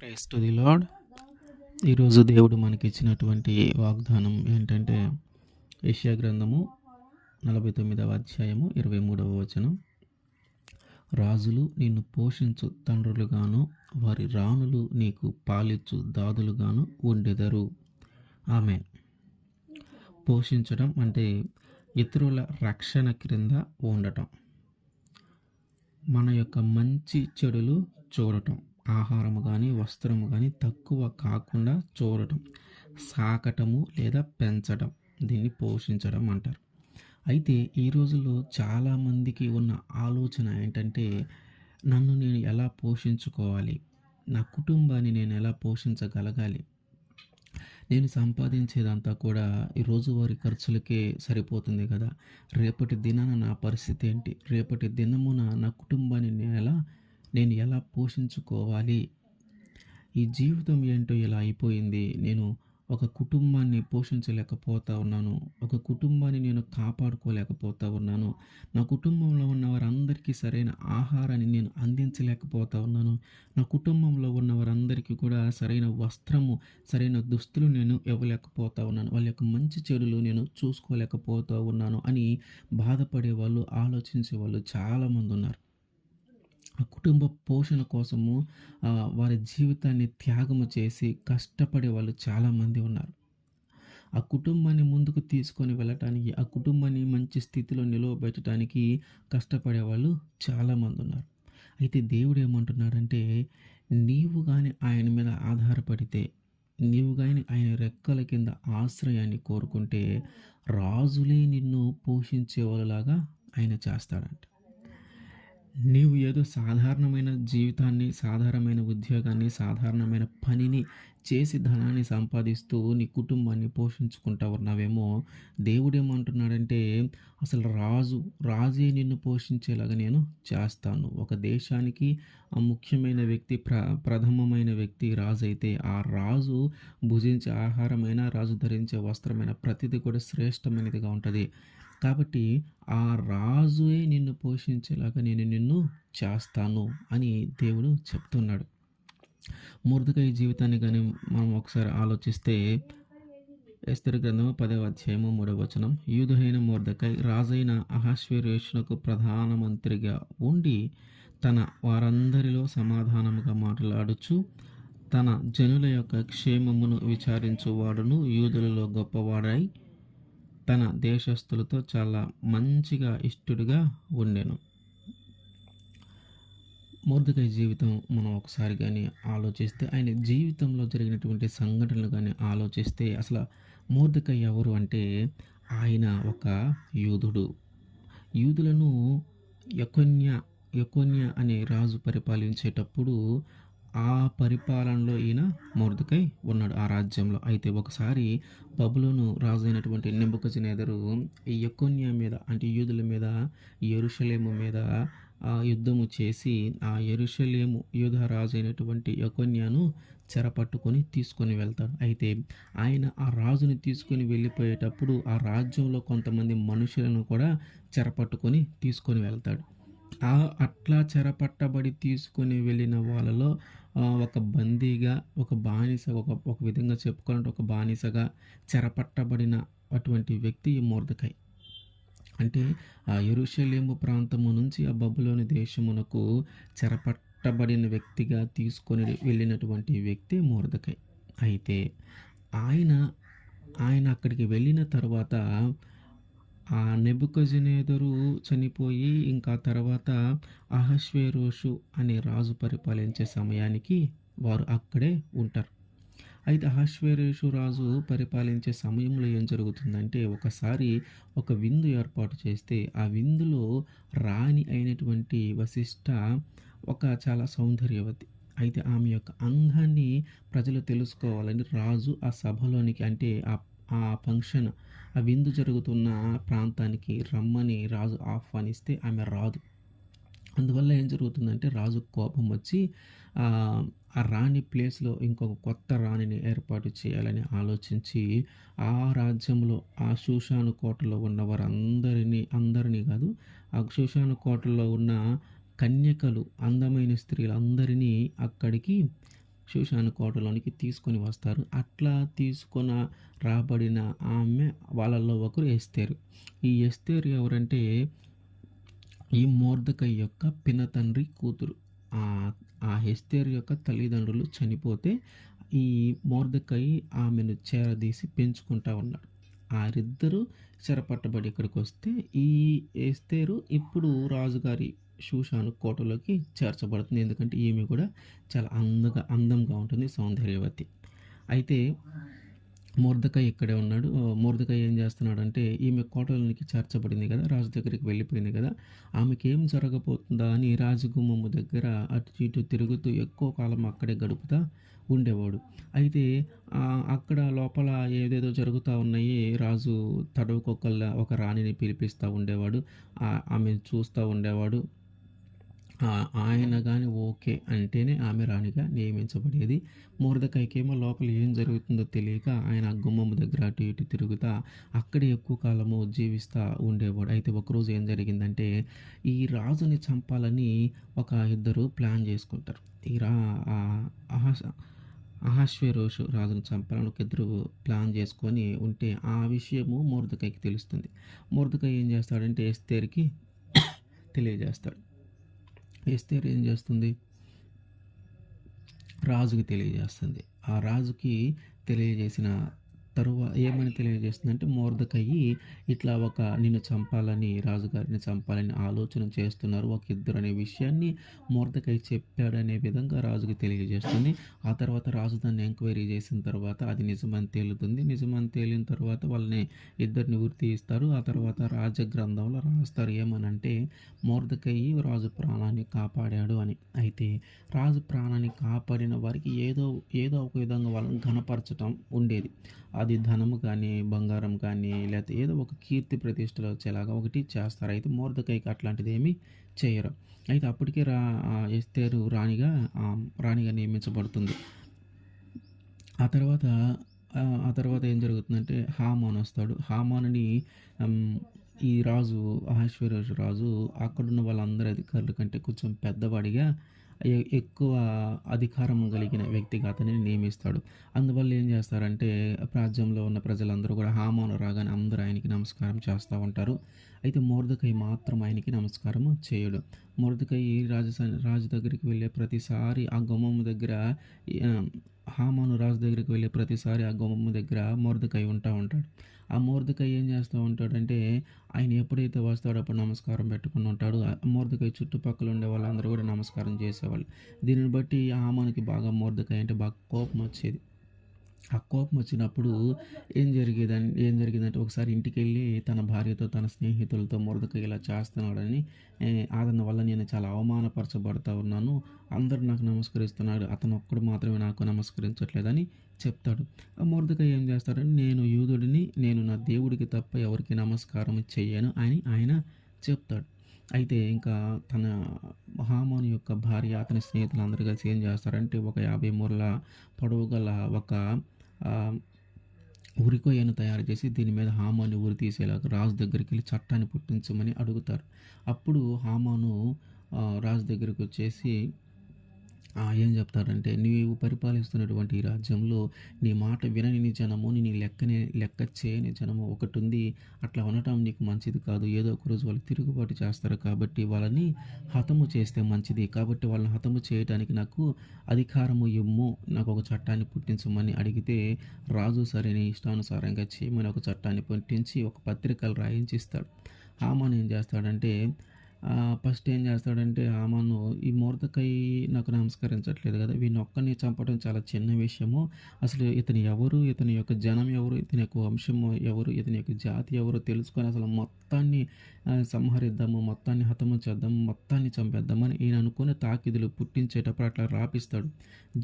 Praise to the lord. ఈరోజు దేవుడు మనకిచ్చినటువంటి వాగ్దానం ఏంటంటే యెషయా గ్రంథము 49వ అధ్యాయము 23వ వచనం. రాజులు నిన్ను పోషించు తండ్రులుగాను వారి రాణులు నీకు పాలిచ్చు దాదులుగాను ఉండెదరు. ఆమేన్. పోషించడం అంటే ఇతరుల రక్షణ క్రింద ఉండటం, మన యొక్క మంచి చెడులు చూడటం, ఆహారము కానీ వస్త్రము కానీ తక్కువ కాకుండా చూడటం, సాకటము లేదా పెంచడం, దీన్ని పోషించడం అంటారు. అయితే ఈ రోజుల్లో చాలామందికి ఉన్న ఆలోచన ఏంటంటే, నన్ను నేను ఎలా పోషించుకోవాలి, నా కుటుంబాన్ని నేను ఎలా పోషించగలగాలి, నేను సంపాదించేదంతా కూడా ఈ రోజువారీ ఖర్చులకే సరిపోతుంది కదా, రేపటి దినాన నా పరిస్థితి ఏంటి, రేపటి దినమున నా కుటుంబాన్ని నేను ఎలా పోషించుకోవాలి, ఈ జీవితం ఏంటో ఇలా అయిపోయింది, నేను ఒక కుటుంబాన్ని పోషించలేకపోతా ఉన్నాను, ఒక కుటుంబాన్ని నేను కాపాడుకోలేకపోతా ఉన్నాను, నా కుటుంబంలో ఉన్న వారందరికీ సరైన ఆహారాన్ని నేను అందించలేకపోతా ఉన్నాను, నా కుటుంబంలో ఉన్న వారందరికీ కూడా సరైన వస్త్రము, సరైన దుస్తులు నేను ఇవ్వలేకపోతా ఉన్నాను, వాళ్ళ యొక్క మంచి చెడులు నేను చూసుకోలేకపోతా ఉన్నాను అని బాధపడే వాళ్ళు, ఆలోచించే వాళ్ళు చాలామంది ఉన్నారు. ఆ కుటుంబ పోషణ కోసము వారి జీవితాన్ని త్యాగము చేసి కష్టపడే వాళ్ళు చాలామంది ఉన్నారు. ఆ కుటుంబాన్ని ముందుకు తీసుకొని వెళ్ళటానికి, ఆ కుటుంబాన్ని మంచి స్థితిలో నిలవబెట్టడానికి కష్టపడే వాళ్ళు చాలామంది ఉన్నారు. అయితే దేవుడు ఏమంటున్నాడంటే, నీవు కానీ ఆయన మీద ఆధారపడితే, నీవు కానీ ఆయన రెక్కల కింద ఆశ్రయాన్ని కోరుకుంటే, రాజులే నిన్ను పోషించే వాళ్ళలాగా ఆయన చేస్తాడంట. నీవు ఏదో సాధారణమైన జీవితాన్ని, సాధారణమైన ఉద్యోగాన్ని, సాధారణమైన పనిని చేసి ధనాన్ని సంపాదిస్తూ నీ కుటుంబాన్ని పోషించుకుంటా ఉన్నావేమో, దేవుడేమంటున్నాడంటే, అసలు రాజే నిన్ను పోషించేలాగా నేను చేస్తాను. ఒక దేశానికి ఆ ముఖ్యమైన వ్యక్తి, ప్రథమమైన వ్యక్తి రాజు అయితే, ఆ రాజు భుజించే ఆహారమైన, రాజు ధరించే వస్త్రమైన ప్రతిదీ కూడా శ్రేష్టమైనదిగా ఉంటుంది. కాబట్టి ఆ రాజుయే నిన్ను పోషించేలాగా నేను నిన్ను చేస్తాను అని దేవుడు చెప్తున్నాడు. మొర్దెకై జీవితాన్ని కానీ మనం ఒకసారి ఆలోచిస్తే, ఎస్తెరు గ్రంథము 10వ అధ్యాయము 3వ వచనం. యూదుడైన మొర్దెకై రాజైన అహష్వేరోషునకు ప్రధానమంత్రిగా ఉండి తన వారందరిలో సమాధానముగా మాట్లాడుచు తన జనుల యొక్క క్షేమమును విచారించువాడును, యూదులలో గొప్పవాడై తన దేశస్థులతో చాలా మంచిగా ఇష్టడుగా ఉండెను. మొర్దెకై జీవితం మనం ఒకసారి కానీ ఆలోచిస్తే, ఆయన జీవితంలో జరిగినటువంటి సంఘటనలు కానీ ఆలోచిస్తే, అసలు మొర్దెకై ఎవరు అంటే, ఆయన ఒక యూదుడు. యూదులను యెకొన్యా అనే రాజు పరిపాలించేటప్పుడు ఆ పరిపాలనలో ఈయన మొర్దెకై ఉన్నాడు ఆ రాజ్యంలో. అయితే ఒకసారి బబులోను రాజు అయినటువంటి నెబుకద్నెజరు ఈ యెకొన్యా మీద, అంటే యూదుల మీద, యెరూషలేము మీద యుద్ధము చేసి ఆ యెరూషలేము యూదా రాజు అయినటువంటి యెకొన్యాను చెరపట్టుకొని తీసుకొని వెళ్తాడు. అయితే ఆయన ఆ రాజుని తీసుకొని వెళ్ళిపోయేటప్పుడు ఆ రాజ్యంలో కొంతమంది మనుషులను కూడా చెరపట్టుకొని తీసుకొని వెళ్తాడు. అట్లా చెరపట్టబడి తీసుకొని వెళ్ళిన వాళ్ళలో ఒక బందీగా, ఒక బానిస, ఒక విధంగా చెప్పుకోవాలంటే ఒక బానిసగా చెరపట్టబడిన అటువంటి వ్యక్తి ఈ మొర్దెకై. అంటే ఆ యెరూషలేము ప్రాంతము నుంచి ఆ బబులోను దేశమునకు చెరపట్టబడిన వ్యక్తిగా తీసుకొని వెళ్ళినటువంటి వ్యక్తి మొర్దెకై. అయితే ఆయన అక్కడికి వెళ్ళిన తర్వాత ఆ నెబుకద్నెజరు చనిపోయి, ఇంకా తర్వాత అహష్వేరోషు అనే రాజు పరిపాలించే సమయానికి వారు అక్కడే ఉంటారు. అయితే అహష్వేరోషు రాజు పరిపాలించే సమయంలో ఏం జరుగుతుందంటే, ఒకసారి ఒక విందు ఏర్పాటు చేస్తే ఆ విందులో రాణి అయినటువంటి వశిష్ఠ ఒక చాలా సౌందర్యవతి. అయితే ఆమె యొక్క అందాన్ని ప్రజలు తెలుసుకోవాలని రాజు ఆ సభలోనికి, అంటే ఆ ఫంక్షన్, ఆ విందు జరుగుతున్న ప్రాంతానికి రమ్మని రాజు ఆహ్వానిస్తే ఆమె రాదు. అందువల్ల ఏం జరుగుతుందంటే, రాజు కోపం వచ్చి ఆ రాణి ప్లేస్లో ఇంకొక కొత్త రాణిని ఏర్పాటు చేయాలని ఆలోచించి, ఆ రాజ్యంలో ఆ షూషాను కోటలో ఉన్న అందరినీ కాదు, ఆ షూషాను కోటలో ఉన్న కన్యకలు, అందమైన స్త్రీలందరినీ అక్కడికి షూషాను కోటలోనికి తీసుకొని వస్తారు. అట్లా రాబడిన ఆమె వాళ్ళలో ఒకరు ఎస్తేరు. ఈ ఎస్తేరు ఎవరంటే ఈ మొర్దెకై యొక్క పినతండ్రి కూతురు. ఆ ఎస్తేరు యొక్క తల్లిదండ్రులు చనిపోతే ఈ మొర్దెకై ఆమెను చేరదీసి పెంచుకుంటా ఉన్నాడు. ఆరిద్దరూ చెరపట్టబడి ఇక్కడికి వస్తే ఈ ఎస్తేరు ఇప్పుడు రాజుగారి షూషాను కోటలోకి చేర్చబడుతుంది. ఎందుకంటే ఈమె కూడా చాలా అందంగా ఉంటుంది, సౌందర్యవతి. అయితే మొర్దెకై ఇక్కడే ఉన్నాడు. మొర్దెకై ఏం చేస్తున్నాడంటే ఈమె కోటలోనికి చేర్చబడింది కదా, రాజు దగ్గరికి వెళ్ళిపోయింది కదా, ఆమెకి ఏం జరగబోతుందా అని రాజగుమ్మము దగ్గర అటు ఇటు తిరుగుతూ ఎక్కువ కాలం అక్కడే గడుపుతా ఉండేవాడు. అయితే అక్కడ లోపల ఏదేదో జరుగుతూ ఉన్నాయి. రాజు తడవకొకళ్ళ ఒక రాణిని పిలిపిస్తూ ఉండేవాడు. ఆమెను చూస్తూ ఉండేవాడు. ఆయన కానీ ఓకే అంటేనే ఆమె రాణిగా నియమించబడేది. మొర్దెకైకేమో లోపల ఏం జరుగుతుందో తెలియక ఆయన గుమ్మము దగ్గర అటు ఇటు తిరుగుతా అక్కడే ఎక్కువ కాలము జీవిస్తూ ఉండేవాడు. అయితే ఒకరోజు ఏం జరిగిందంటే ఈ రాజుని చంపాలని ఇద్దరు ప్లాన్ చేసుకుంటారు. ఈ అహష్వేరోషు రాజును చంపాలని ఇద్దరు ప్లాన్ చేసుకొని ఉంటే ఆ విషయము మొర్దెకైకి తెలుస్తుంది. మొర్దెకై ఏం చేస్తాడంటే ఎస్తేరుకి తెలియజేస్తాడు. ఎస్తేరు ఏం చేస్తుంది, రాజుకి తెలియజేస్తుంది. ఆ రాజుకి తెలియజేసిన ఏమని తెలియజేస్తుందంటే మొర్దెకై ఇట్లా నిన్ను చంపాలని, రాజుగారిని చంపాలని ఆలోచన చేస్తున్నారు ఇద్దరు అనే విషయాన్ని మొర్దెకై చెప్పాడనే విధంగా రాజుకి తెలియజేస్తుంది. ఆ తర్వాత రాజు దాన్ని ఎంక్వైరీ చేసిన తర్వాత అది నిజమని తేలుతుంది. నిజమని తేలిన తర్వాత వాళ్ళని ఇద్దరిని ఉరి తీస్తారు. ఆ తర్వాత రాజగ్రంథంలో రాస్తారు ఏమనంటే మొర్దెకై రాజు ప్రాణాన్ని కాపాడాడు అని. అయితే రాజు ప్రాణాన్ని కాపాడిన వారికి ఏదో ఒక విధంగా వాళ్ళని ఘనపరచడం ఉండేది. అది ధనము కానీ, బంగారం కానీ, లేకపోతే ఏదో ఒక కీర్తి ప్రతిష్టలు వచ్చేలాగా ఒకటి చేస్తారు. అయితే మొర్దెకైకి అట్లాంటిది ఏమీ చేయరు. అయితే అప్పటికే ఎస్తేరు రాణిగా నియమించబడుతుంది. ఆ తర్వాత ఏం జరుగుతుందంటే హామాను వస్తాడు. హామానుని ఈ రాజు అహష్వేరోషు రాజు అక్కడున్న వాళ్ళందరి అధికారుల కంటే కొంచెం పెద్దవాడిగా ఎక్కువ అధికారం కలిగిన వ్యక్తిగా అతనిని నియమిస్తాడు. అందువల్ల ఏం చేస్తారంటే రాజ్యంలో ఉన్న ప్రజలందరూ కూడా హామాను రాగానే అందరూ ఆయనకి నమస్కారం చేస్తూ ఉంటారు. అయితే మొర్దెకై మాత్రం ఆయనకి నమస్కారం చేయడు. మొర్దెకై రాజు దగ్గరికి వెళ్ళే ప్రతిసారి ఆ గుమ్మము దగ్గర హామాను రాజు దగ్గరికి వెళ్ళే ప్రతిసారి ఆ గుమ్మము దగ్గర మొర్దెకై ఉంటాడు. ఆ మొర్దెకై ఏం చేస్తూ ఉంటాడంటే ఆయన ఎప్పుడైతే వస్తాడో అప్పుడు నమస్కారం పెట్టుకుని ఉంటాడు. మొర్దెకై చుట్టుపక్కల ఉండే వాళ్ళందరూ కూడా నమస్కారం చేసేవాళ్ళు. దీనిని బట్టి హామానుకి బాగా మొర్దెకై అంటే బాగా కోపం వచ్చేది. ఆ కోపం వచ్చినప్పుడు ఏం జరిగిందంటే ఒకసారి ఇంటికి వెళ్ళి తన భార్యతో, తన స్నేహితులతో మొర్దెకై ఇలా చేస్తున్నాడని, అతని వల్ల నేను చాలా అవమానపరచబడతా ఉన్నాను, అందరూ నాకు నమస్కరిస్తున్నాడు, అతను ఒక్కడు మాత్రమే నాకు నమస్కరించట్లేదని చెప్తాడు. ఆ మొర్దెకై ఏం చేస్తాడంటే నేను యూదుడిని, నేను నా దేవుడికి తప్ప ఎవరికి నమస్కారం చెయ్యను అని ఆయన చెప్తాడు. అయితే ఇంకా తన హామాను యొక్క భార్య, అతని స్నేహితులు అందరూ కలిసి ఏం చేస్తారంటే 50 మూరల పొడవు గల ఉరికొయ్యను తయారు చేసి దీని మీద హామాను ఉరి తీసేలాగా రాజు దగ్గరికి వెళ్ళి చట్టాన్ని పుట్టించమని అడుగుతారు. అప్పుడు హామాను రాజు దగ్గరికి వచ్చేసి ఏం చెప్తారంటే నీవు పరిపాలిస్తున్నటువంటి ఈ రాజ్యంలో నీ మాట వినని జనము, నీ లెక్క చేయని జనము ఒకటి ఉంది. అట్లా ఉండటం నీకు మంచిది కాదు. ఏదో ఒక రోజు వాళ్ళు తిరుగుబాటు చేస్తారు కాబట్టి వాళ్ళని హతము చేస్తే మంచిది. కాబట్టి వాళ్ళని హతము చేయడానికి నాకు అధికారము ఇమ్ము, నాకు ఒక చట్టాన్ని పుట్టించమని అడిగితే రాజు సరే నీ ఇష్టానుసారంగా చేయమని ఒక చట్టాన్ని పుట్టించి ఒక పత్రికలు రాయించిస్తాడు. హామాను ఏం చేస్తాడంటే ఫస్ట్ ఏం చేస్తాడంటే హామాను ఈ మొర్దెకై నాకు నమస్కరించట్లేదు కదా, వీడిని ఒక్కరిని చంపడం చాలా చిన్న విషయము, అసలు ఇతను ఎవరు, ఇతని యొక్క జనం ఎవరు, ఇతని యొక్క వంశము ఎవరు, ఇతని యొక్క జాతి ఎవరు తెలుసుకొని అసలు మొత్తాన్ని సంహరిద్దాము, మొత్తాన్ని హతము చేద్దాము, మొత్తాన్ని చంపేద్దామని ఈయన అనుకుని తాకిదులు పుట్టించేటప్పుడు అట్లా రాపిస్తాడు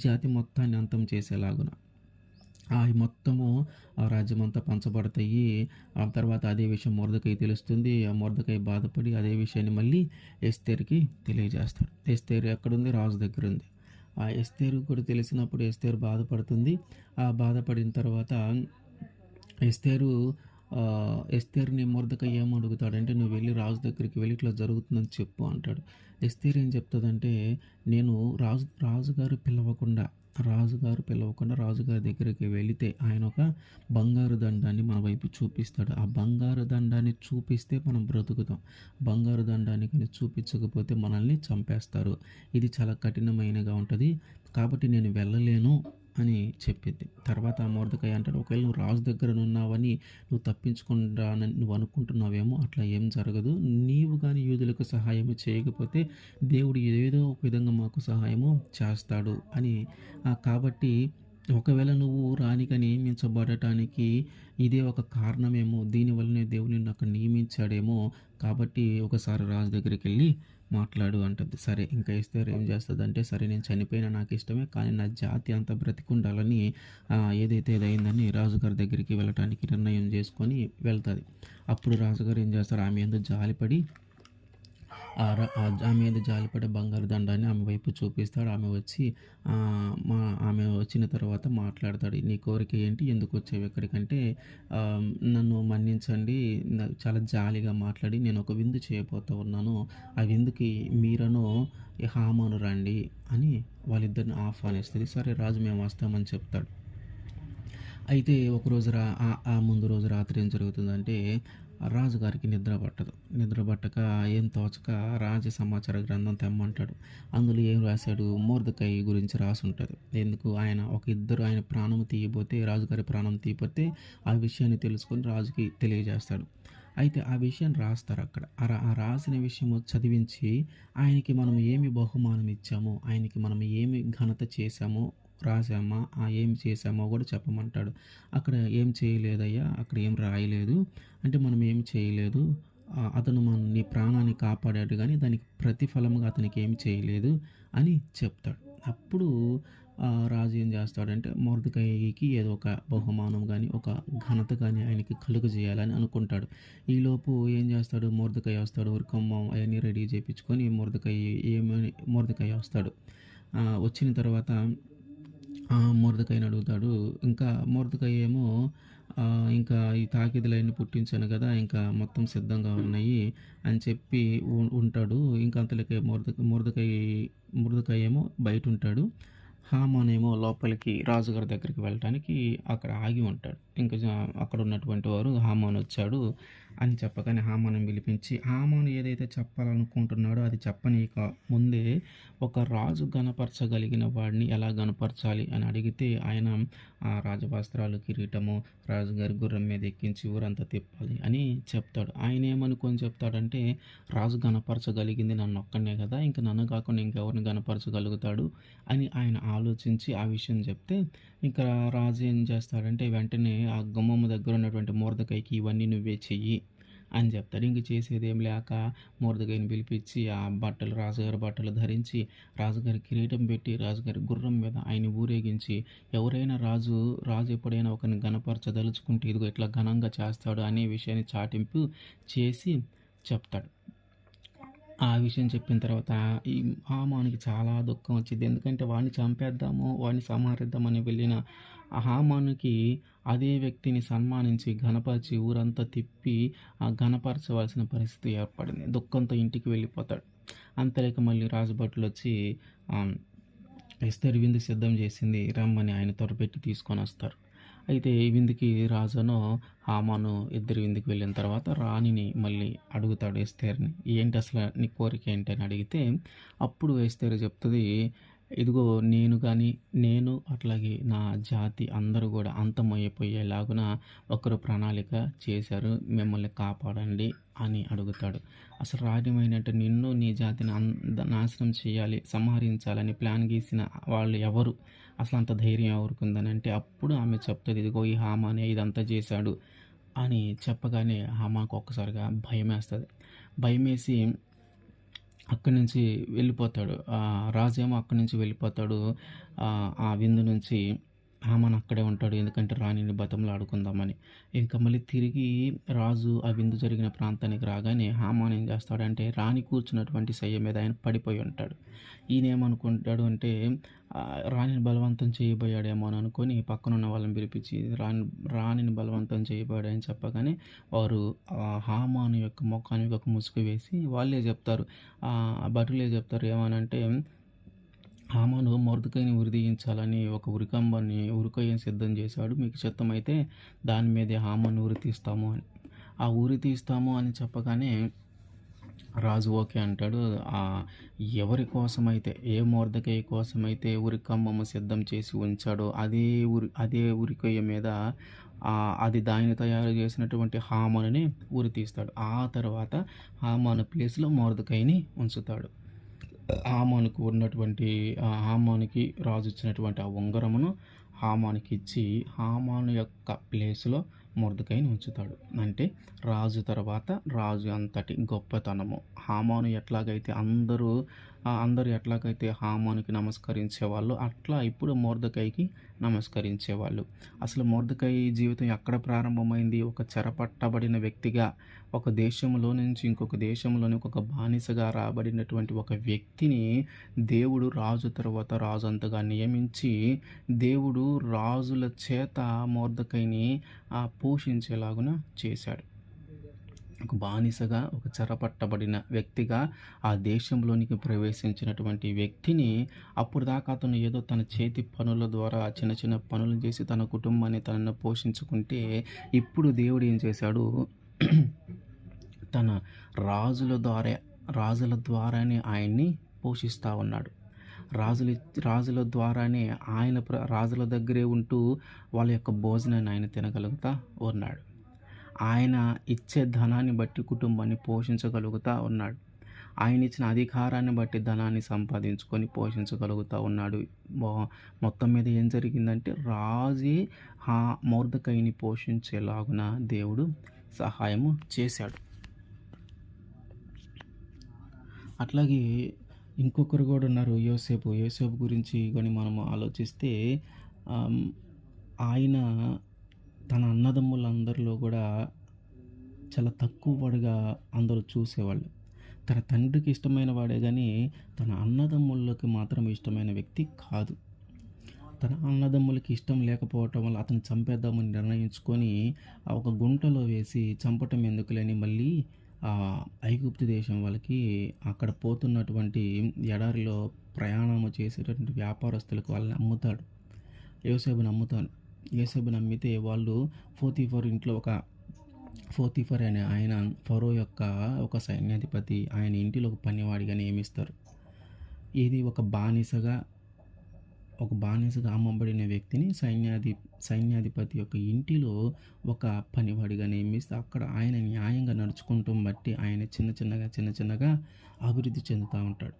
జాతి మొత్తాన్ని అంతం చేసేలాగున. మొత్తము ఆ రాజ్యమంతా పంచబడతాయి. ఆ తర్వాత అదే విషయం మొర్దెకై తెలుస్తుంది. ఆ మొర్దెకై బాధపడి అదే విషయాన్ని మళ్ళీ ఎస్తేరుకి తెలియజేస్తాడు. ఎస్తేరు ఎక్కడుంది, రాజు దగ్గర ఉంది. ఆ ఎస్తేరు కూడా తెలిసినప్పుడు ఎస్తేరు బాధపడుతుంది. ఆ బాధపడిన తర్వాత ఎస్తేరుని మొర్దెకై ఏం అడుగుతాడంటే నువ్వు వెళ్ళి రాజు దగ్గరికి వెళ్ళి ఇట్లా జరుగుతుందని చెప్పు అంటాడు. ఎస్తేరు ఏం చెప్తుందంటే నేను రాజుగారు పిలవకుండా రాజుగారు పిలవకుండా రాజుగారి దగ్గరికి వెళితే ఆయన ఒక బంగారు దండాన్ని మన వైపు చూపిస్తాడు. ఆ బంగారు దండాన్ని చూపిస్తే మనం బ్రతుకుతాం. బంగారు దండాన్ని కానీ చూపించకపోతే మనల్ని చంపేస్తారు. ఇది చాలా కఠినమైనగా ఉంటుంది. కాబట్టి నేను వెళ్ళలేను అని చెప్పింది. తర్వాత మొర్దెకై అంటాడు, ఒకవేళ నువ్వు రాజు దగ్గరనున్నావని నువ్వు తప్పించుకుంటానని నువ్వు అనుకుంటున్నావేమో, అట్లా ఏం జరగదు. నీవు కానీ యూదులకు సహాయం చేయకపోతే దేవుడు ఏదో ఒక విధంగా మాకు సహాయము చేస్తాడు అని. కాబట్టి ఒకవేళ నువ్వు రాణిగా నియమించబడటానికి ఇదే ఒక కారణమేమో, దీనివల్లనే దేవుడు నిన్ను అక్కడ నియమించాడేమో. కాబట్టి ఒకసారి రాజు దగ్గరికి వెళ్ళి మాట్లాడు అంటుంది. సరే, ఇంకా ఎస్తేర్ ఏం చేస్తుందంటే, సరే నేను చనిపోయినా నాకు ఇష్టమే, కానీ నా జాతి అంతా బ్రతికుండాలని ఏదైతే ఇదైందని రాజుగారి దగ్గరికి వెళ్ళటానికి నిర్ణయం చేసుకొని వెళ్తుంది. అప్పుడు రాజుగారు ఏం చేస్తారు, ఆమె ఎందుకు జాలిపడి ఆమె మీద జాలిపడే బంగారు దండాన్ని ఆమె వైపు చూపిస్తాడు. ఆమె వచ్చిన తర్వాత మాట్లాడతాడు. నీ కోరిక ఏంటి, ఎందుకు వచ్చావు ఎక్కడికంటే, నన్ను మన్నించండి, చాలా జాలిగా మాట్లాడి నేను ఒక విందు చేయబోతూ ఉన్నాను, ఆ విందుకి మీరను హామాను రండి అని వాళ్ళిద్దరిని ఆహ్వానిస్తుంది. సరే రాజు మేము వస్తామని చెప్తాడు. అయితే ఒకరోజు ముందు రోజు రాత్రి ఏం జరుగుతుందంటే, రాజుగారికి నిద్ర పట్టదు. నిద్ర పట్టక ఏం తోచక రాజ సమాచార గ్రంథం తెమ్మంటాడు. అందులో ఏం రాశాడు, మొర్దెకై గురించి రాసి ఉంటుంది. ఎందుకు, ఆయన ప్రాణం తీయబోతే, రాజుగారి ప్రాణం తీయబోతే ఆ విషయాన్ని తెలుసుకొని రాజుకి తెలియజేస్తాడు. అయితే ఆ విషయం రాస్తారు అక్కడ. ఆ రాసిన విషయము చదివించి ఆయనకి మనం ఏమి బహుమానం ఇచ్చామో, ఆయనకి మనం ఏమి ఘనత చేశామో రాసామా, ఏం చేసామో కూడా చెప్పమంటాడు. అక్కడ ఏం చేయలేదయ్యా, అక్కడ ఏం రాయలేదు అంటే మనం ఏం చేయలేదు, అతను నీ ప్రాణాన్ని కాపాడాడు కానీ దానికి ప్రతిఫలంగా అతనికి ఏం చేయలేదు అని చెప్తాడు. అప్పుడు రాజు ఏం చేస్తాడంటే, మొర్దెకైకి ఏదో ఒక బహుమానం కానీ ఒక ఘనత కానీ ఆయనకి కలుగజేయాలని అనుకుంటాడు. ఈలోపు ఏం చేస్తాడు, మొర్దెకై వస్తాడు, ఉరికమ్మం అవన్నీ రెడీ చేయించుకొని మొర్దెకై వస్తాడు. వచ్చిన తర్వాత మొర్దెకైని అడుగుతాడు. ఇంకా మొర్దెకై ఏమో ఇంకా ఈ తాకిదులన్నీ పుట్టించాను కదా, ఇంకా మొత్తం సిద్ధంగా ఉన్నాయి అని చెప్పి ఉంటాడు. ఇంకా అంతలోకి మొర్దెకై ఏమో బయట ఉంటాడు. హామాన్ ఏమో లోపలికి రాజుగారి దగ్గరికి వెళ్ళటానికి అక్కడ ఆగి ఉంటాడు. ఇంకా అక్కడ ఉన్నటువంటి వారు హామాన్ వచ్చాడు అని చెప్పగానే హామాను పిలిపించి, హామాను ఏదైతే చెప్పాలనుకుంటున్నాడో అది చెప్పనీక ముందే ఒక రాజు గణపరచగలిగిన వాడిని ఎలా గణపరచాలి అని అడిగితే, ఆయన ఆ రాజవస్త్రాలు, కిరీటము రాజుగారి గుర్రం మీద ఎక్కించి ఊరంతా తిప్పాలి అని చెప్తాడు. ఆయన ఏమనుకొని చెప్తాడంటే, రాజు గణపరచగలిగింది నన్ను ఒక్కనే కదా, ఇంకా నన్ను కాకుండా ఇంకెవరిని గణపరచగలుగుతాడు అని ఆయన ఆలోచించి ఆ విషయం చెప్తే, ఇంకా రాజు ఏం చేస్తాడంటే వెంటనే ఆ గుమ్మము దగ్గర ఉన్నటువంటి మొర్దెకైకి ఇవన్నీ నువ్వే చెయ్యి అని చెప్తాడు. ఇంక చేసేది ఏం లేక మొర్దెకైని పిలిపించి ఆ బట్టలు, రాజుగారి బట్టలు ధరించి, రాజుగారి కిరీటం పెట్టి, రాజుగారి గుర్రం మీద ఆయన ఊరేగించి, ఎవరైనా రాజు ఎప్పుడైనా ఒకరిని గణపరచదలుచుకుంటే ఇదిగో ఇట్లా ఘనంగా చేస్తాడు అనే విషయాన్ని చాటింపు చేసి చెప్తాడు. ఆ విషయం చెప్పిన తర్వాత ఈ హామానుకి చాలా దుఃఖం వచ్చింది. ఎందుకంటే వాడిని చంపేద్దాము, వాడిని సంహరిద్దామని వెళ్ళిన ఆ హామానుకి అదే వ్యక్తిని సన్మానించి ఘనపరిచి ఊరంతా తిప్పి ఆ ఘనపరచవలసిన పరిస్థితి ఏర్పడింది. దుఃఖంతో ఇంటికి వెళ్ళిపోతాడు. అంతలేక మళ్ళీ రాజభటులు వచ్చి ఎస్తేరు విందు సిద్ధం చేసింది రమ్మని ఆయన త్వరపెట్టి తీసుకొని వస్తారు. అయితే ఈ విందుకి రాజును హామాను ఇద్దరు విందుకు వెళ్ళిన తర్వాత రాణిని మళ్ళీ అడుగుతాడు ఎస్తేర్ని, ఏంటి అసలు నీ కోరిక ఏంటి అని అడిగితే, అప్పుడు ఎస్తేరు చెప్తుంది, ఇదిగో నేను అట్లాగే నా జాతి అందరూ కూడా అంతమైపోయేలాగున ఒకరు ప్రణాళిక చేశారు, మిమ్మల్ని కాపాడండి అని అడుగుతాడు. అసలు రాజ్యమైనట్టు నిన్ను నీ జాతిని నాశనం చేయాలి, సంహరించాలని ప్లాన్ గీసిన వాళ్ళు ఎవరు, అసలు అంత ధైర్యం ఎవరికి ఉందని అంటే, అప్పుడు ఆమె చెప్తుంది, ఇదిగో ఈ హామానే ఇదంతా చేశాడు అని చెప్పగానే హామాకు ఒక్కసారిగా భయం వేస్తుంది. భయం వేసి అక్కడి నుంచి వెళ్ళిపోతాడు. రాజేమో అక్కడి నుంచి వెళ్ళిపోతాడు. ఆ విందు నుంచి హామాన్ అక్కడే ఉంటాడు, ఎందుకంటే రాణిని బతిమలాడుకుందామని. ఇంకా మళ్ళీ తిరిగి రాజు ఆ విందు జరిగిన ప్రాంతానికి రాగానే హామాన్ ఏం చేస్తాడంటే, రాణి కూర్చున్నటువంటి శయ్య మీద ఆయన పడిపోయి ఉంటాడు. ఈయన ఏమనుకుంటాడు అంటే, రాణిని బలవంతం చేయబోయాడేమో అని అనుకొని పక్కనున్న వాళ్ళని పిలిపించి రాణిని బలవంతం చేయబోయాడని చెప్పగానే వారు హామాను యొక్క ముఖానికి ఒక ముసుగు వేసి వాళ్ళే చెప్తారు, భటులే చెప్తారు ఏమనంటే, హామాను మొర్దెకైని ఉరిదీయించాలని ఒక ఉరికొయ్యను సిద్ధం చేశాడు. మీకు చిత్తమైతే దాని మీదే హామాను ఉరి తీస్తాము అని. ఆ ఉరి తీస్తాము అని చెప్పగానే రాజు ఓకే అంటాడు. ఎవరి కోసమైతే మొర్దెకై కోసమైతే ఉరికంబము సిద్ధం చేసి ఉంచాడో అదే ఉరికొయ్య మీద అది దాన్ని తయారు చేసినటువంటి హామానుని ఉరి తీస్తాడు. ఆ తర్వాత హామాను ప్లేస్‌లో మొర్దెకైని ఉంచుతాడు. హామానుకి రాజు ఇచ్చినటువంటి ఆ ఉంగరమును హామానుకి ఇచ్చి హామాను యొక్క ప్లేస్‌లో మొర్దెకైని ఉంచుతాడు. అంటే రాజు తర్వాత రాజు అంతటి గొప్పతనము. అందరూ ఎట్లాగైతే హామానుకి నమస్కరించేవాళ్ళో అట్లా ఇప్పుడు మొర్దెకైకి నమస్కరించేవాళ్ళు. అసలు మొర్దెకై జీవితం ఎక్కడ ప్రారంభమైంది? ఒక చెరపట్టబడిన వ్యక్తిగా, ఒక దేశంలో నుంచి ఇంకొక దేశంలోనికి ఒక బానిసగా రాబడినటువంటి ఒక వ్యక్తిని దేవుడు రాజు తర్వాత రాజు అంతగా నియమించి, దేవుడు రాజుల చేత మొర్దెకైని పోషించేలాగున చేశాడు. ఒక బానిసగా, ఒక చెరపట్టబడిన వ్యక్తిగా ఆ దేశంలోనికి ప్రవేశించినటువంటి వ్యక్తిని అప్పుడు దాకా అతను ఏదో తన చేతి పనుల ద్వారా చిన్న చిన్న పనులు చేసి తన కుటుంబాన్ని తనను పోషించుకుంటే, ఇప్పుడు దేవుడు ఏం చేశాడు? తన రాజుల ద్వారానే ఆయన్ని పోషిస్తూ ఉన్నాడు. రాజుల ద్వారానే రాజుల దగ్గరే ఉంటూ వాళ్ళ యొక్క భోజనాన్ని ఆయన తినగలుగుతా ఉన్నాడు. ఆయన ఇచ్చే ధనాన్ని బట్టి కుటుంబాన్ని పోషించగలుగుతా ఉన్నాడు. ఆయన ఇచ్చిన అధికారాన్ని బట్టి ధనాన్ని సంపాదించుకొని పోషించగలుగుతా ఉన్నాడు. మొత్తం మీద ఏం జరిగిందంటే రాజే మొర్దెకైని పోషించేలాగున దేవుడు సహాయము చేశాడు. అట్లాగే ఇంకొకరు కూడా ఉన్నారు, యోసేపు గురించి కానీ మనం ఆలోచిస్తే ఆయన తన అన్నదమ్ములందరిలో కూడా చాలా తక్కువ వాడుగా అందరూ చూసేవాళ్ళు. తన తండ్రికి ఇష్టమైన వాడే కానీ తన అన్నదమ్ములకి మాత్రం ఇష్టమైన వ్యక్తి కాదు. తన అన్నదమ్ములకి ఇష్టం లేకపోవటం వల్ల అతను చంపేద్దామని నిర్ణయించుకొని ఒక గుంటలో వేసి చంపటం ఎందుకులేని మళ్ళీ ఐగుప్తు దేశం వాళ్ళకి అక్కడ పోతున్నటువంటి ఎడారిలో ప్రయాణము చేసేటటువంటి వ్యాపారస్తులకు వాళ్ళని అమ్ముతాడు. యోసేపుని అమ్మితే వాళ్ళు పోతీఫర్ అనే ఆయన ఫరో యొక్క ఒక సైన్యాధిపతి ఆయన ఇంటిలో ఒక పనివాడిగా నియమిస్తారు. ఇది ఒక బానిసగా అమ్మబడిన వ్యక్తిని సైన్యాధిపతి యొక్క ఇంటిలో ఒక పనివాడిగా నియమిస్తే అక్కడ ఆయన న్యాయంగా నడుచుకుంటాం బట్టి ఆయన చిన్న చిన్నగా అభివృద్ధి చెందుతూ ఉంటాడు.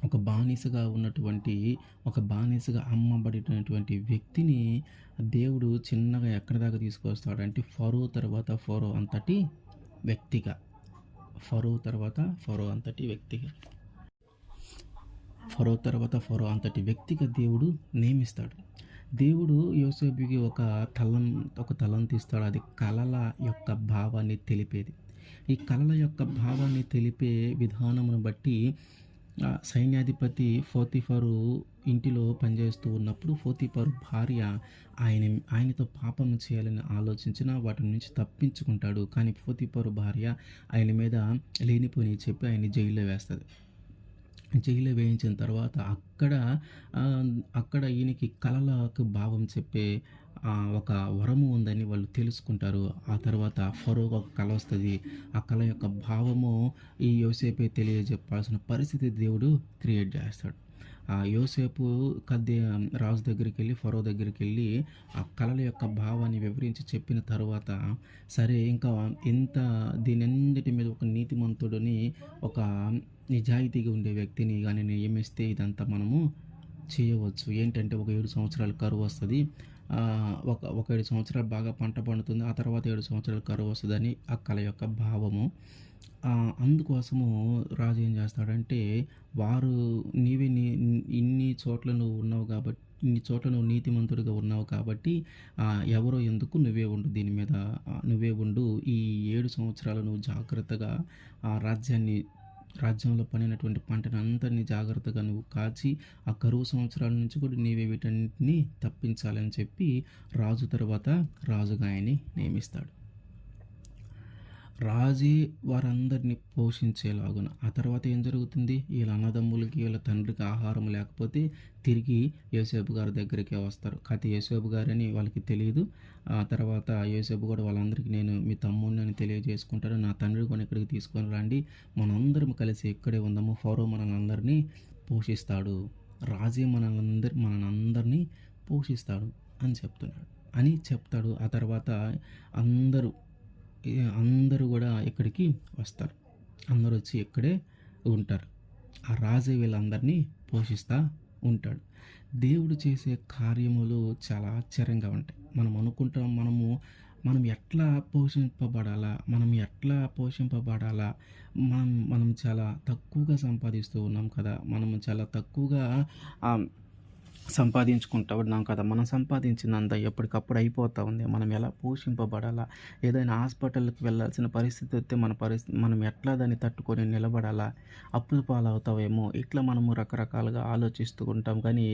ఒక బానిసగా అమ్మబడినటువంటి వ్యక్తిని దేవుడు చిన్నగా ఎక్కడి దాకా తీసుకొస్తాడంటే ఫరో తర్వాత ఫరో అంతటి వ్యక్తిగా దేవుడు నియమిస్తాడు. దేవుడు యోసేపుకి ఒక తలంతు ఇస్తాడు. అది కలల యొక్క భావాన్ని తెలిపేది. ఈ కలల యొక్క భావాన్ని తెలిపే విధానమును బట్టి సైన్యాధిపతి పోతీఫరు ఇంటిలో పనిచేస్తూ ఉన్నప్పుడు పోతీఫరు భార్య ఆయనతో పాపం చేయాలని ఆలోచించిన వాటి నుంచి తప్పించుకుంటాడు. కానీ పోతీఫరు భార్య ఆయన మీద లేనిపోని చెప్పి ఆయన్ని జైల్లో వేస్తుంది. జైల్లో వేయించిన తర్వాత అక్కడ ఈయనకి కలలకు భావం చెప్పే ఒక వరము ఉందని వాళ్ళు తెలుసుకుంటారు. ఆ తర్వాత ఫరోకు ఒక కళ వస్తుంది. ఆ కళ యొక్క భావము ఈ యోసేపే తెలియజెప్పాల్సిన పరిస్థితి దేవుడు క్రియేట్ చేస్తాడు. ఆ యోసేపు రాజు దగ్గరికి వెళ్ళి ఫరో దగ్గరికి వెళ్ళి ఆ కళల యొక్క భావాన్ని వివరించి చెప్పిన తర్వాత సరే ఇంకా దీనన్నిటి మీద ఒక నీతిమంతుడిని, ఒక నిజాయితీగా ఉండే వ్యక్తిని కానీ నియమిస్తే ఇదంతా మనము చేయవచ్చు. ఏంటంటే ఒక 7 సంవత్సరాలు కరువు వస్తుంది, ఒక 7 సంవత్సరాలు బాగా పంట పండుతుంది, ఆ తర్వాత 7 సంవత్సరాలు కరువు వస్తుందని ఆ కళ యొక్క భావము. అందుకోసము రాజు ఏం చేస్తాడంటే ఇన్ని చోట్ల నువ్వు నీతిమంతుడిగా ఉన్నావు కాబట్టి ఎవరో ఎందుకు నువ్వే ఉండు ఈ 7 సంవత్సరాలు నువ్వు జాగ్రత్తగా ఆ రాజ్యంలో పండినటువంటి పంటను అంతటినీ జాగ్రత్తగా నువ్వు కాచి ఆ కరువు సంవత్సరాల నుంచి కూడా నీవే వీటన్నిటిని తప్పించాలని చెప్పి రాజు తర్వాత రాజుగా ఆయన్ని నియమిస్తాడు. రాజే వారందరినీ పోషించేలాగున. ఆ తర్వాత ఏం జరుగుతుంది? వీళ్ళ అన్నదమ్ములకి, వీళ్ళ తండ్రికి ఆహారం లేకపోతే తిరిగి యోసేపు గారి దగ్గరికే వస్తారు. కాకపోతే యోసేపు గారని వాళ్ళకి తెలియదు. ఆ తర్వాత యోసేపు కూడా వాళ్ళందరికీ, నేను మీ తమ్ముడిని అని తెలియజేసుకుంటాను, నా తండ్రి కూడా ఇక్కడికి తీసుకొని రండి, మనందరం కలిసి ఇక్కడే ఉందాము, ఫరో మనల్ని అందరినీ పోషిస్తాడు, రాజే మనందరినీ పోషిస్తాడు అని చెప్తాడు. ఆ తర్వాత అందరూ కూడా ఇక్కడికి వస్తారు. అందరూ వచ్చి ఇక్కడే ఉంటారు. ఆ రాజు వీళ్ళందరినీ పోషిస్తూ ఉంటాడు. దేవుడు చేసే కార్యములు చాలా ఆశ్చర్యంగా ఉంటాయి. మనం అనుకుంటాం, మనం ఎట్లా పోషింపబడాలా, మనం చాలా తక్కువగా సంపాదిస్తూ ఉన్నాం కదా, మనం చాలా తక్కువగా సంపాదించుకుంటూ ఉన్నాం కదా, మనం సంపాదించినంత ఎప్పటికప్పుడు అయిపోతూ ఉంది, మనం ఎలా పోషింపబడాలా, ఏదైనా హాస్పిటల్కి వెళ్ళాల్సిన పరిస్థితి వస్తే మనం ఎట్లా దాన్ని తట్టుకొని నిలబడాలా, అప్పుల పాలవుతావేమో, ఇట్లా మనము రకరకాలుగా ఆలోచిస్తూ ఉంటాం. కానీ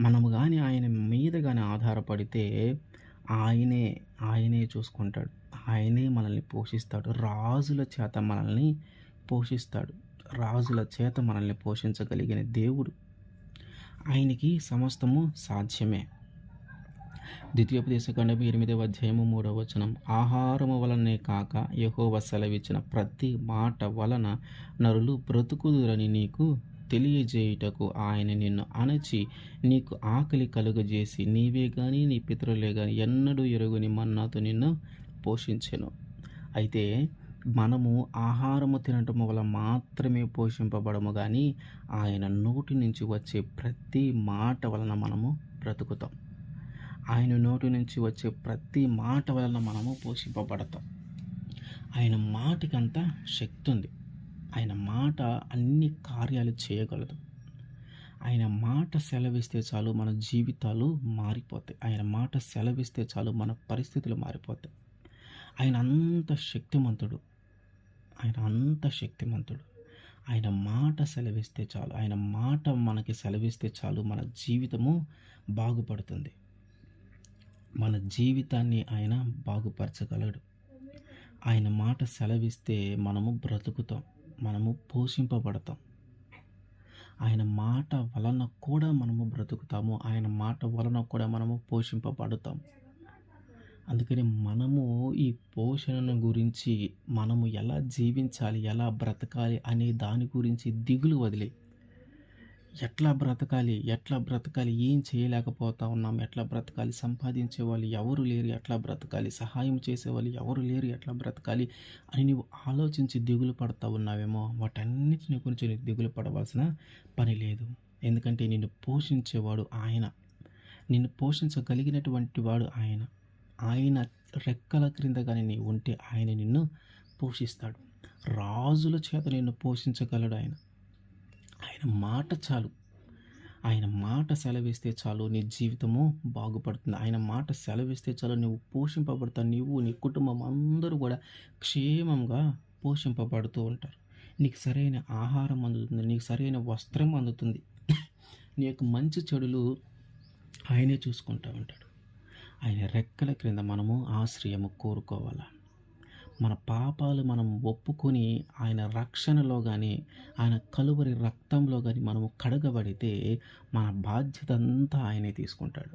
మనము కానీ ఆయన మీద కానీ ఆధారపడితే ఆయనే చూసుకుంటాడు, ఆయనే మనల్ని పోషిస్తాడు. రాజుల చేత మనల్ని పోషించగలిగిన దేవుడు. ఆయనకి సమస్తము సాధ్యమే. ద్వితీయోపదేశకాండము 8వ అధ్యాయము 3వ వచనం, ఆహారము వలనే కాక యెహోవా సెలవిచ్చిన ప్రతి మాట వలన నరులు బ్రతుకుదురని నీకు తెలియజేయుటకు ఆయన నిన్ను అణచి నీకు ఆకలి కలుగజేసి నీవే గాని నీ పితరులే గాని ఎన్నడూ ఎరుగని మన్నాతో నిన్ను పోషించెను. అయితే మనము ఆహారము తినటం వల్ల మాత్రమే పోషింపబడము, కానీ ఆయన నోటి నుంచి వచ్చే ప్రతి మాట వలన మనము బ్రతుకుతాం. ఆయన నోటి నుంచి వచ్చే ప్రతి మాట వలన మనము పోషింపబడతాం. ఆయన మాటకి అంత శక్తి ఉంది. ఆయన మాట అన్ని కార్యాలు చేయగలదు. ఆయన మాట సెలవిస్తే చాలు మన జీవితాలు మారిపోతాయి. ఆయన మాట సెలవిస్తే చాలు మన పరిస్థితులు మారిపోతాయి. ఆయన అంత శక్తిమంతుడు. ఆయన మాట సెలవిస్తే చాలు, ఆయన మాట మనకి సెలవిస్తే చాలు మన జీవితము బాగుపడుతుంది. మన జీవితాన్ని ఆయన బాగుపరచగలడు. ఆయన మాట సెలవిస్తే మనము బ్రతుకుతాం, మనము పోషింపబడతాం. ఆయన మాట వలన కూడా మనము బ్రతుకుతాము, ఆయన మాట వలన కూడా మనము పోషింపబడతాం. అందుకని మనము ఈ పోషణను గురించి, మనము ఎలా జీవించాలి, ఎలా బ్రతకాలి అనే దాని గురించి దిగులు వదిలి, ఎట్లా బ్రతకాలి, ఏం చేయలేకపోతా ఉన్నాం, ఎట్లా బ్రతకాలి, సంపాదించే వాళ్ళు ఎవరు లేరు, ఎట్లా బ్రతకాలి, సహాయం చేసేవాళ్ళు ఎవరు లేరు, ఎట్లా బ్రతకాలి అని నువ్వు ఆలోచించి దిగులు పడతా ఉన్నావేమో, వాటన్నిటిని గురించి నీకు దిగులు పడవలసిన పని లేదు. ఎందుకంటే నిన్ను పోషించేవాడు ఆయన, నిన్ను పోషించగలిగినటువంటి వాడు ఆయన. ఆయన రెక్కల క్రింద కానీ నీ ఉంటే ఆయన నిన్ను పోషిస్తాడు. రాజుల చేత నిన్ను పోషించగలడు ఆయన. ఆయన మాట చాలు, ఆయన మాట సెలవిస్తే చాలు నీ జీవితము బాగుపడుతుంది. ఆయన మాట సెలవిస్తే చాలు నువ్వు పోషింపబడతావు. నీవు, నీ కుటుంబం అందరూ కూడా క్షేమంగా పోషింపబడుతూ ఉంటారు. నీకు సరైన ఆహారం అందుతుంది, నీకు సరైన వస్త్రం అందుతుంది. నీ యొక్క మంచి చెడులు ఆయనే చూసుకుంటూ ఉంటాడు. ఆయన రెక్కల క్రింద మనము ఆశ్రయము కోరుకోవాలి. మన పాపాలు మనం ఒప్పుకొని ఆయన రక్షణలో కానీ, ఆయన కలువరి రక్తంలో కానీ మనము కడగబడితే మన బాధ్యత అంతా ఆయనే తీసుకుంటాడు.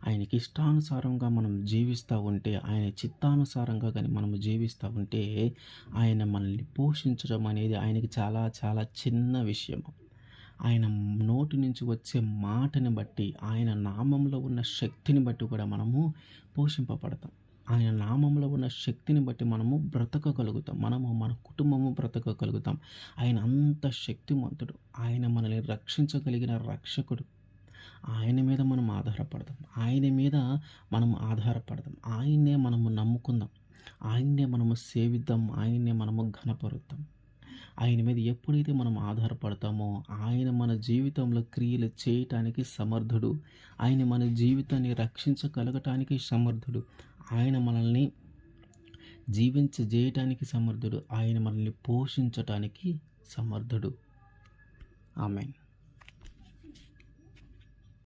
ఆయనకి ఇష్టానుసారంగా మనం జీవిస్తూ ఉంటే, ఆయన చిత్తానుసారంగా కానీ మనము జీవిస్తూ ఉంటే, ఆయన మనల్ని పోషించడం అనేది ఆయనకి చాలా చాలా చిన్న విషయము. ఆయన నోటి నుంచి వచ్చే మాటని బట్టి, ఆయన నామంలో ఉన్న శక్తిని బట్టి కూడా మనము పోషింపబడతాం. ఆయన నామంలో ఉన్న శక్తిని బట్టి మనము బ్రతకగలుగుతాం, మన కుటుంబము బ్రతకగలుగుతాం. ఆయన అంత శక్తిమంతుడు. ఆయన మనల్ని రక్షించగలిగిన రక్షకుడు. ఆయన మీద మనం ఆధారపడదాం. ఆయన్నే మనము నమ్ముకుందాం, ఆయన్నే మనము సేవిద్దాం, ఆయన్నే మనము ఘనపరుద్దాం. ఆయన మీద ఎప్పుడైతే మనం ఆధారపడతామో ఆయన మన జీవితంలో క్రియలు చేయటానికి సమర్థుడు. ఆయన మన జీవితాన్ని రక్షించగలగటానికి సమర్థుడు. ఆయన మనల్ని జీవించజేయటానికి సమర్థుడు. ఆయన మనల్ని పోషించటానికి సమర్థుడు. ఆమేన్.